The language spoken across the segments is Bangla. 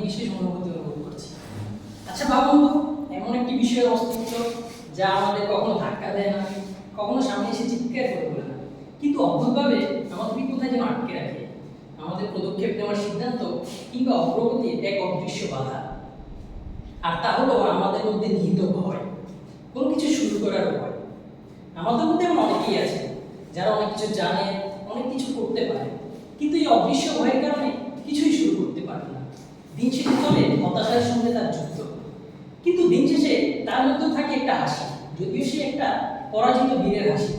বিশেষ অনুভূতি অনুভব করছি। আচ্ছা ভাবুন তো, এমন একটি বিষয়ের অস্তিত্ব যা আমাদের কখনো ধাক্কা দেয় না, কখনো সামনে এসে চিৎকার করে বলে না, কিন্তু অদ্ভুতভাবে আমাদের কোথায় যেন আটকে রাখে। আমাদের পদক্ষেপ নেওয়ার সিদ্ধান্ত কিংবা অগ্রগতির এক অদৃশ্য বাধা। আর তা হলো আমাদের মধ্যে নিহিত ভয়, কোনো কিছু শুরু করার ভয়। আমাদের মধ্যে এমন অনেকেই আছে যারা অনেক কিছু জানে, অনেক কিছু করতে পারে, কিন্তু এই অদৃশ্য ভয়ের কারণে কিছুই শুরু করতে পারে না। দিন শেষে চলে হতাশার সঙ্গে তার যুদ্ধ, কিন্তু দিন শেষে তার মধ্যে থাকে একটা হাসি, যদিও সে একটা পরাজিত বীরের হাসি।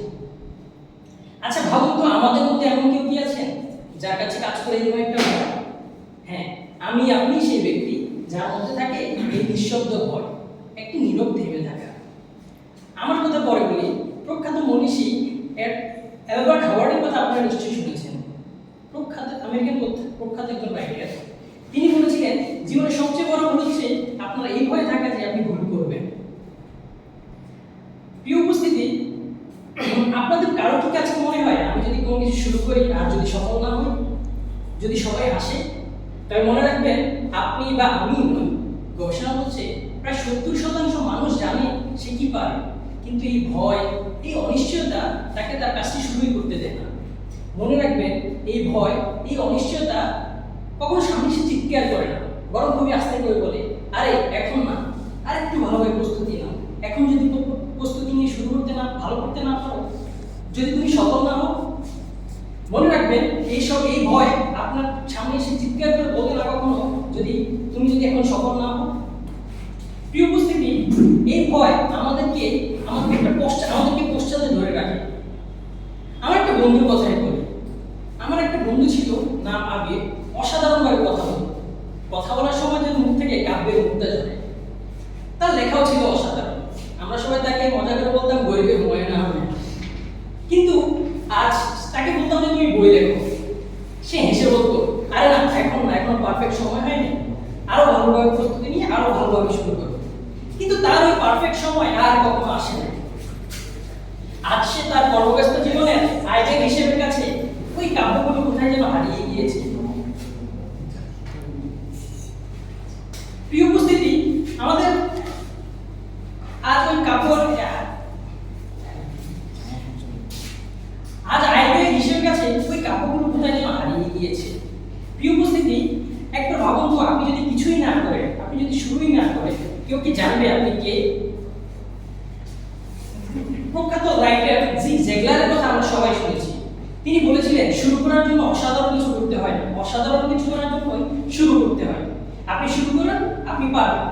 আচ্ছা ভাবুন তো, আমাদের মধ্যে এমন কেউ কি আছেন যার কাছে কাজ করে এরকম একটা ভয়? হ্যাঁ, আপনি সেই ব্যক্তি যার মধ্যে থাকে এই নিঃশব্দ ভয়, একটি নীরব থেমে থাকা। আমার কথা পরে বলি। প্রখ্যাত মনীষী অ্যালবার্ট হাওয়ার্ডের কথা আপনারা নিশ্চয়ই শুনেছেন। আমেরিকান প্রখ্যাত একজন রাইটার। তিনি বলেছিলেন, জীবনের সবচেয়ে বড় ভুল হচ্ছে আপনার এই ভয় থাকা যে আপনি ভুল করবেন। প্রিয় উপস্থিতি, আপনাদের কারো কি কাছে মনে হয় আমি যদি কোনো কিছু শুরু করি আর যদি সফল না হই, যদি সবাই হাসে, তবে মনে রাখবেন আপনি বা আমি নই। গবেষণা বলছে প্রায় 70% মানুষ জানে সে কি পারে, কিন্তু এই ভয়, এই অনিশ্চয়তা তাকে তার কাজটি শুরুই করতে দেয় না। মনে রাখবেন, এই ভয়, এই অনিশ্চয়তা কখনো সামনে এসে চিৎকার করে না, বরং খুবই আস্তে করে বলে, আরে এখন না, আর একটু ভালোভাবে প্রস্তুতি নাও। এখন যদি প্রস্তুতি নিয়ে শুরু করতে না, ভালো করতে না পারো, যদি তুমি সফল না হও, মনে রাখবেন এই ভয় আপনার সামনে এসে চিৎকার করে বলতে না কখনো, তুমি যদি এখন সফল না হও। প্রিয় উপস্থিতি, এই ভয় আমাদেরকে পশ্চাতে ধরে রাখে। আমার একটা বন্ধুর কথাই বলি। আমার একটা বন্ধু ছিল, নাম আগে, অসাধারণভাবে কথা বলার সময় যেন মুখ থেকে কাব্যের মুক্তা ঝরে। তার লেখাও ছিল অসাধারণ। আমরা সবাই তাকে মজা করে বলতাম গরিবের বই না হবে। কিন্তু আজ তাকে বলতাম যে তুমি বই লেখো, সে হেসে বলতো, আরে না, এখন পারফেক্ট সময় হয়নি, আরো ভালোভাবে প্রস্তুতি নিয়ে আরো ভালোভাবে শুরু করো। কিন্তু তার ওই পারফেক্ট সময় আর কখনো আসে না। আজ সে তার কর্মব্যস্ত জীবনের আইডিয়াল হিসেবের কাছে ওই কাব্যগুলো কোথায় যেন হারিয়ে গিয়েছে। প্রিয় উপস্থিতি, আমাদের আজ ওই আইডিয়াল হিসেবের কাছে ওই কাব্যগুলো কোথায় যেন হারিয়ে গিয়েছে। প্রিয় উপস্থিতি, একবার ভাবুন তো, আপনি যদি কিছুই না করেন, আপনি যদি শুরুই না করেন, কেউ কি জানবে আপনি কে? প্রখ্যাত রাইটার জিগ জেগলারের কথা আমরা সবাই শুনেছি। তিনি বলেছিলেন, শুরু করার জন্য অসাধারণ কিছু করতে হয় না, অসাধারণ কিছু করার জন্য শুরু করতে হয়। আপনি শুরু করেন, আপনি পারবেন।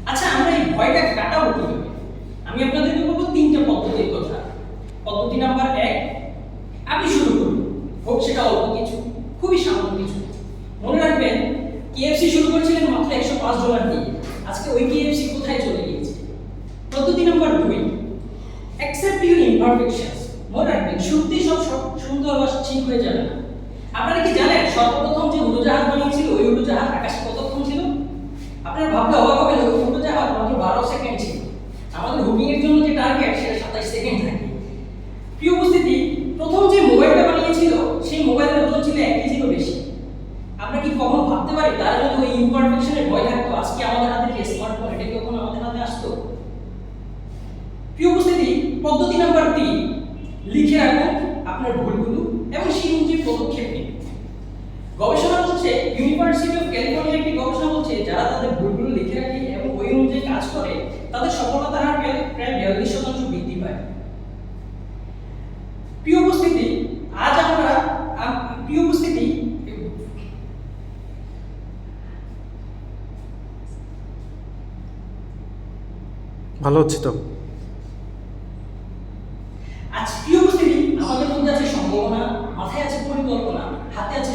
আচ্ছা, আমরা এই ভয়টা কাটাবো কিভাবে? আমি আপনাদেরকে বলবো 3টা পদ্ধতির কথা। পদ্ধতি নাম্বার 1, আপনি শুরু করুন, হোক সেটা অল্প কিছু, খুবই সামান্য কিছু। মনে রাখবেন, কেএফসি শুরু করেছিলেন মাত্র $105 দিয়ে, আজকে ওই কেএফসি কোথায় চলে গিয়েছে? পদ্ধতি নাম্বার 2, accept your imperfections. মনে রাখবেন, শুরুতেই সব সুন্দর বা ঠিক হয়ে যাবে না। আপনারা কি জানেন সর্বপ্রথম যে উড়োজাহাজ বানিয়েছিল, ওই উড়োজাহাজ আকাশে কতক্ষণ ছিল? আপনারা ভাবলে অবাক হবেন, ওই উড়োজাহাজ মাত্র 12 সেকেন্ড ছিল। আমাদের হুকিং এর জন্য যে টার্গেট, সেটা 27 সেকেন্ড থাকে। প্রিয় উপস্থিতি, প্রথম যে মোবাইলটা বানিয়েছিল, সেই মোবাইলের ওজন ছিল 1 কেজিরও বেশি। আমরা কি কখনো ভাবতে পারি তার যদি ওই ইমপারফেকশনের ভয় থাকতো, আজকে আমাদের হাতে যে স্মার্টফোন, এটা কি কখনো আমাদের হাতে আসতো? প্রিয় উপস্থিতি, পদ্ধতি নাম্বার 3, লিখে রাখুন আপনার ভুলগুলো এবং সেই অনুযায়ী পদক্ষেপ নিন। গবেষণা বলছে, ইউনিভার্সিটি অফ ক্যালিফোর্নিয়ার একটি গবেষণা বলছে, যারা তাদের ভুলগুলো লিখে রাখে এবং ওই অনুযায়ী কাজ করে, তাদের সফলতার হার প্রায় 42% বৃদ্ধি পায়। প্রিয় উপস্থিতি, ভালো হচ্ছে তো। আজ প্রিয় উপস্থিতি, আমাদের মধ্যে আছে সম্ভাবনা, মাথায় আছে পরিকল্পনা, হাতে আছে